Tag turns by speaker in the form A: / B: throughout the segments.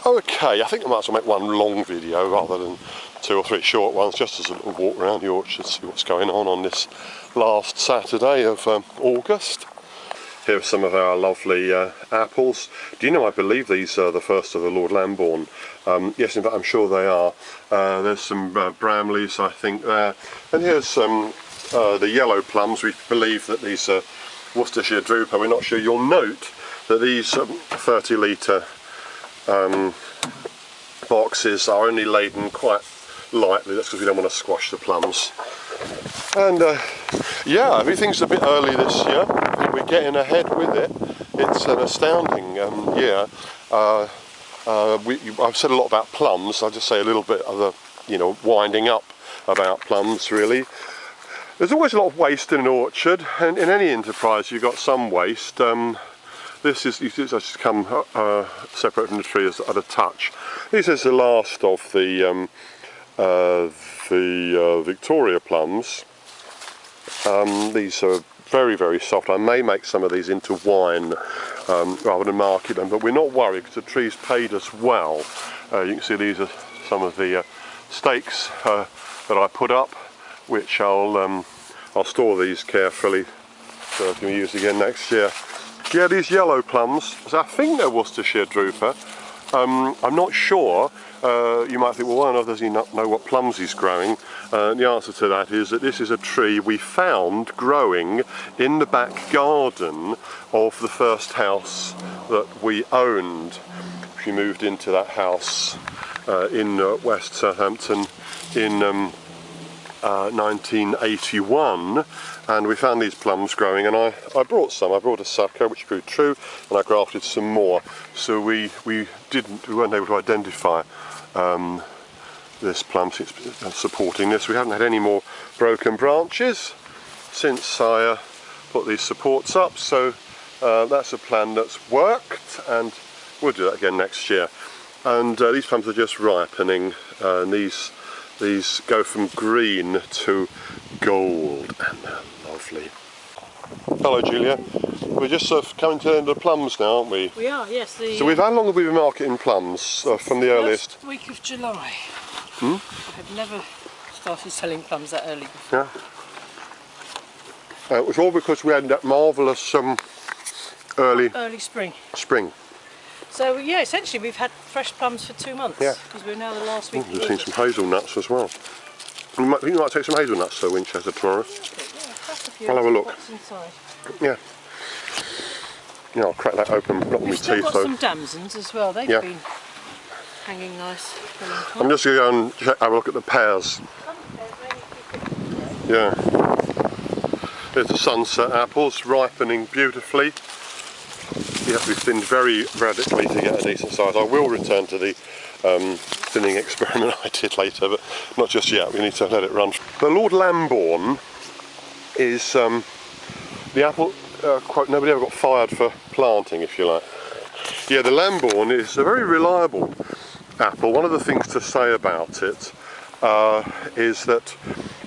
A: Okay, I think I might as well make one long video rather than 2 or 3 short ones, just as a little walk around the orchard, see what's going on this last Saturday of August. Here are some of our lovely apples. Do you know, I believe these are the first of the Lord Lambourne. Yes, in fact, I'm sure they are. There's some Bramleys, I think, there. And here's some the yellow plums. We believe that these are Worcestershire Drooper. We're not sure. You'll note that these 30 litre boxes are only laden quite lightly. That's because we don't want to squash the plums. And yeah, everything's a bit early this year. I think we're getting ahead with it. It's an astounding year. I've said a lot about plums. I'll just say a little bit of the, winding up about plums, really. There's always a lot of waste in an orchard, and in any enterprise you've got some waste. This is, it's just come separate from the tree at a touch. This is the last of the Victoria plums. These are very, very soft. I may make some of these into wine rather than market them, but we're not worried because the tree's paid us well. You can see these are some of the stakes that I put up, which I'll store these carefully so I can use again next year. Yeah, these yellow plums, I think they're Worcestershire Drooper. I'm not sure. You might think, well, why on earth does he not know what plums he's growing? The answer to that is that this is a tree we found growing in the back garden of the first house that we owned. We moved into that house in West Southampton in 1981, and we found these plums growing, and I brought some. I brought a sucker which proved true, and I grafted some more. So we weren't able to identify this plum supporting this. We haven't had any more broken branches since I put these supports up, so that's a plan that's worked, and we'll do that again next year. And these plums are just ripening, and these go from green to gold, and they're lovely. Hello, Julia. We're just coming to the end of the plums now, aren't we?
B: We are, yes.
A: So how long have we been marketing plums from the earliest?
B: First week of July. I have never started selling plums that early before.
A: Yeah. It was all because we had that marvellous early
B: spring. So yeah, essentially we've had fresh plums for 2 months. Yeah. Because we're now the last week.
A: We've seen some hazelnuts as well. You might take some hazelnuts to Winchester tomorrow. I'll have a look.
B: What's inside?
A: Yeah. Yeah, I'll crack that open, not with my teeth though.
B: We've still got some damsons as well. They've been hanging nice for a long time.
A: I'm just going to go and have a look at the pears. Yeah. There's the sunset apples ripening beautifully. You have to be thinned very radically to get a decent size. I will return to the thinning experiment I did later, but not just yet. We need to let it run. The Lord Lambourne is the apple, quote, nobody ever got fired for planting, if you like. Yeah, the Lambourne is a very reliable apple. One of the things to say about it is that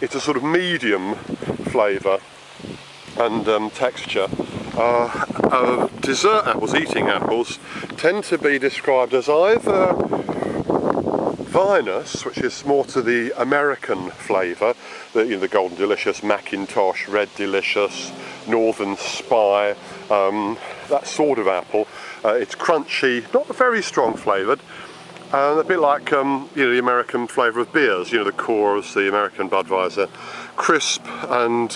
A: it's a sort of medium flavour and texture. Dessert apples, eating apples, tend to be described as either vinous, which is more to the American flavour, the Golden Delicious, Macintosh, Red Delicious, Northern Spy, that sort of apple. It's crunchy, not very strong flavoured, and a bit like the American flavour of beers, the Coors, the American Budweiser, crisp and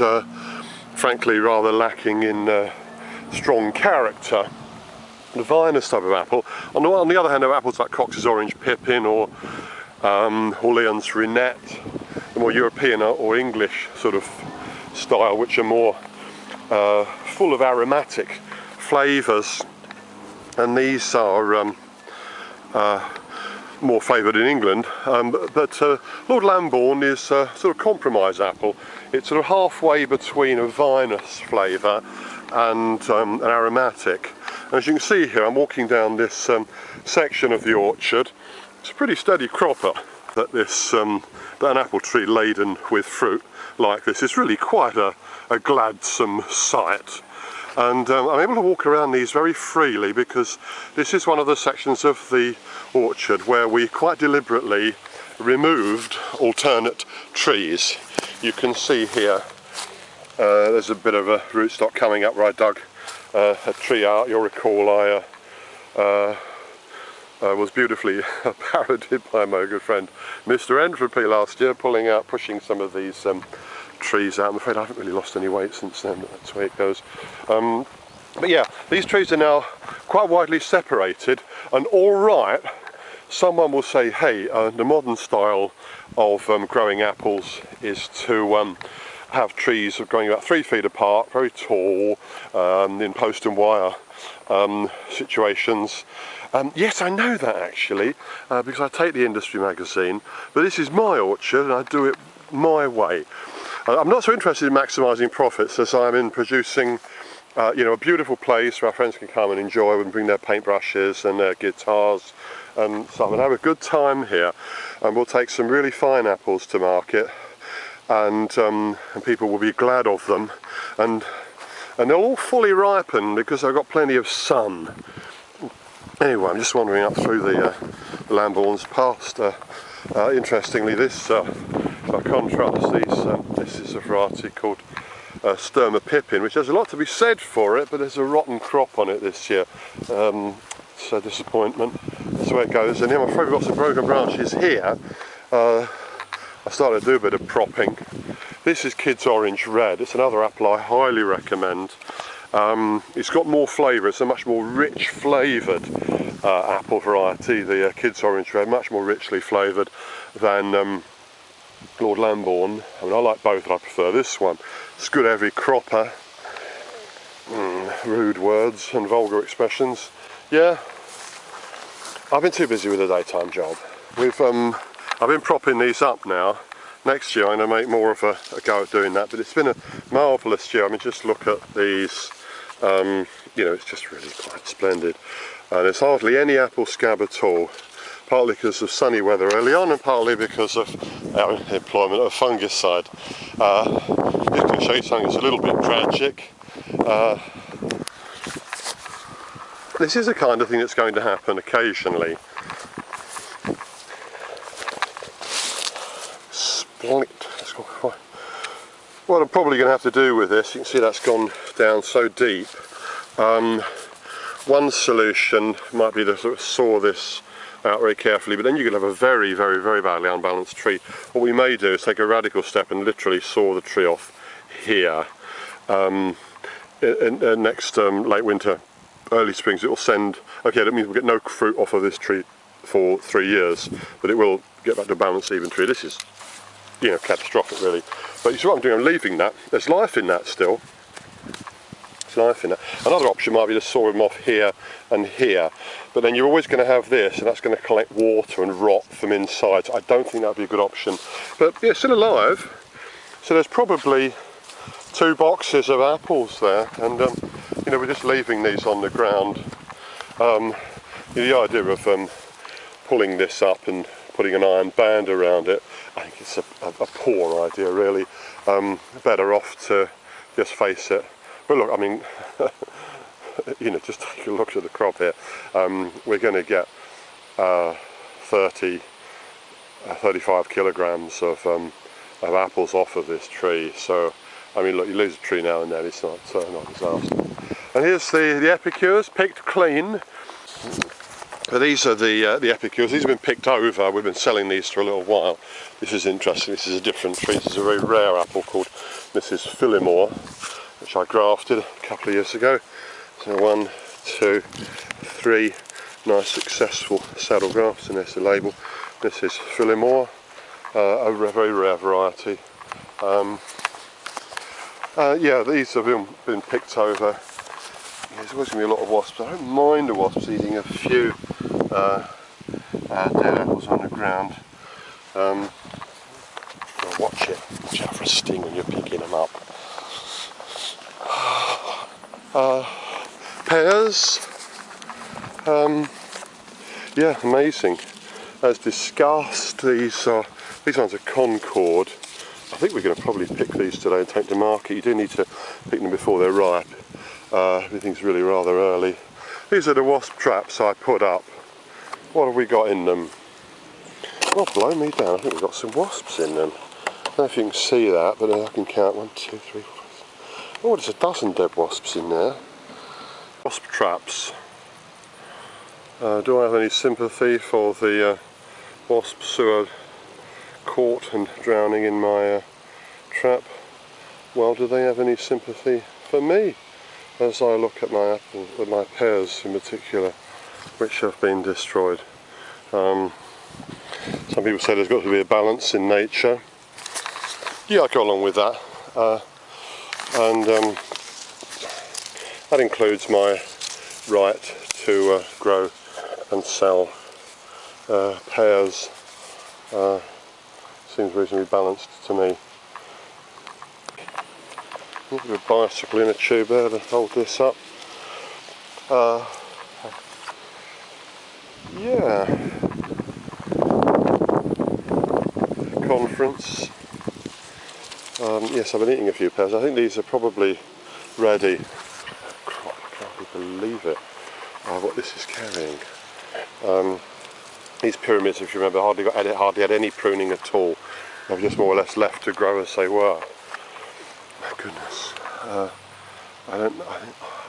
A: frankly rather lacking in strong character. The vinous type of apple. On the other hand, there are apples like Cox's Orange Pippin or Orleans Renette, the more European or English sort of style, which are more full of aromatic flavours, and these are more favoured in England. But Lord Lambourne is a sort of compromise apple. It's sort of halfway between a vinous flavour and an aromatic. And as you can see here, I'm walking down this section of the orchard. It's a pretty steady cropper. That an apple tree laden with fruit like this is really quite a gladsome sight. and I'm able to walk around these very freely because this is one of the sections of the orchard where we quite deliberately removed alternate trees. You can see here there's a bit of a rootstock coming up where I dug a tree out. You'll recall I was beautifully parodied by my good friend Mr. Entropy last year, pushing some of these trees out. I'm afraid I haven't really lost any weight since then, but that's the way it goes. But yeah, these trees are now quite widely separated, and all right, someone will say, hey, the modern style of growing apples is to have trees growing about 3 feet apart, very tall, in post and wire situations. Yes, I know that actually, because I take the industry magazine, but this is my orchard and I do it my way. I'm not so interested in maximising profits as I'm in producing a beautiful place where our friends can come and enjoy and bring their paintbrushes and their guitars and stuff and have a good time here. And we'll take some really fine apples to market, and people will be glad of them, and they'll all fully ripen because I've got plenty of sun. Anyway, I'm just wandering up through the Lambourns past. Interestingly, this by contrast, this is a variety called Sturma Pippin, which has a lot to be said for it, but there's a rotten crop on it this year. It's a disappointment. That's the way it goes. And I'm afraid we've got some broken branches here. I started to do a bit of propping. This is Kidd's Orange Red. It's another apple I highly recommend. It's got more flavour. It's a much more rich flavoured apple variety, the Kidd's Orange Red, much more richly flavoured than Lord Lambourn. I mean, I like both, but I prefer this one. It's good every cropper. Rude words and vulgar expressions. Yeah, I've been too busy with a daytime job. I've been propping these up now. Next year I'm going to make more of a go at doing that, but it's been a marvellous year. I mean, just look at these, it's just really quite splendid. And there's hardly any apple scab at all, partly because of sunny weather early on and partly because of our employment of fungicide. Just going to show you something that's a little bit tragic. This is the kind of thing that's going to happen occasionally. What I'm probably going to have to do with this, you can see that's gone down so deep. One solution might be to sort of saw this out very carefully, but then you could have a very, very, very badly unbalanced tree. What we may do is take a radical step and literally saw the tree off here. Next late winter, early springs, it will send, okay, that means we'll get no fruit off of this tree for 3 years, but it will get back to a balanced even tree. This is, catastrophic really. But you see what I'm doing, I'm leaving that. There's life in that still. There's life in that. Another option might be to saw them off here and here, but then you're always going to have this, and that's going to collect water and rot from inside. So I don't think that would be a good option. But yeah, still alive. So there's probably 2 boxes of apples there, and we're just leaving these on the ground. The idea of pulling this up and putting an iron band around it, I think it's a poor idea really. Better off to just face it. But look, I mean, just take a look at the crop here. We're going to get 35 kilograms of apples off of this tree. So, I mean, look, you lose a tree now and then, it's not a disaster. And here's the epicures, picked clean. But these are the epicures. These have been picked over. We've been selling these for a little while. This is interesting. This is a different tree. This is a very rare apple called Mrs. Phillimore, which I grafted a couple of years ago. So 1, 2, 3 nice successful saddle grafts, and there's the label. Mrs. Phillimore, a very rare variety. Yeah, these have been picked over. There's always going to be a lot of wasps. I don't mind the wasps eating a few dead apples on the ground. Watch out for a sting when you're picking them up. Pears. Yeah, amazing. As discussed, these ones are Concord. I think we're going to probably pick these today and take to market. You do need to pick them before they're ripe. Everything's really rather early. These are the wasp traps I put up. What have we got in them? Oh, blow me down, I think we've got some wasps in them. I don't know if you can see that, but I can count 1, 2, 3, 4. Oh, there's a dozen dead wasps in there. Wasp traps. Do I have any sympathy for the wasps who are caught and drowning in my trap? Well, do they have any sympathy for me as I look at my apple, at my pears in particular, which have been destroyed? Some people say there's got to be a balance in nature. Yeah, I go along with that, and that includes my right to grow and sell pears. Seems reasonably balanced to me. A bicycle in a tube there to hold this up. Yeah. Conference. Yes, I've been eating a few pears. I think these are probably ready. I can't believe it. What this is carrying. These pyramids, if you remember, hardly had any pruning at all. They've just more or less left to grow as they were. My goodness. I'm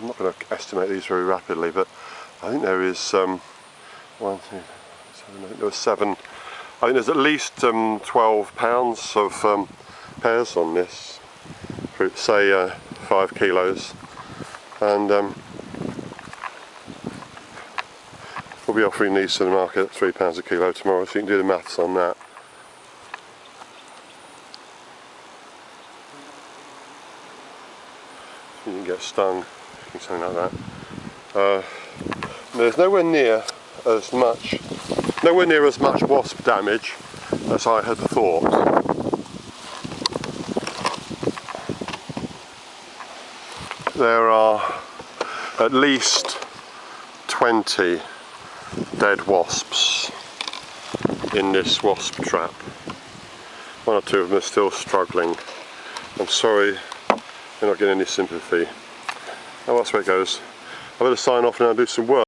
A: not going to estimate these very rapidly, but I think there is 1, 2, 7, there was 7. I think there's at least 12 pounds of pears on this, for say 5 kilos, and we'll be offering these to the market at £3 a kilo tomorrow, so you can do the maths on that. You can get stung, something like that. There's nowhere near as much wasp damage as I had thought. There are at least 20 dead wasps in this wasp trap. 1 or 2 of them are still struggling. I'm sorry you're not getting any sympathy. Oh, that's where it goes. I better sign off now and do some work.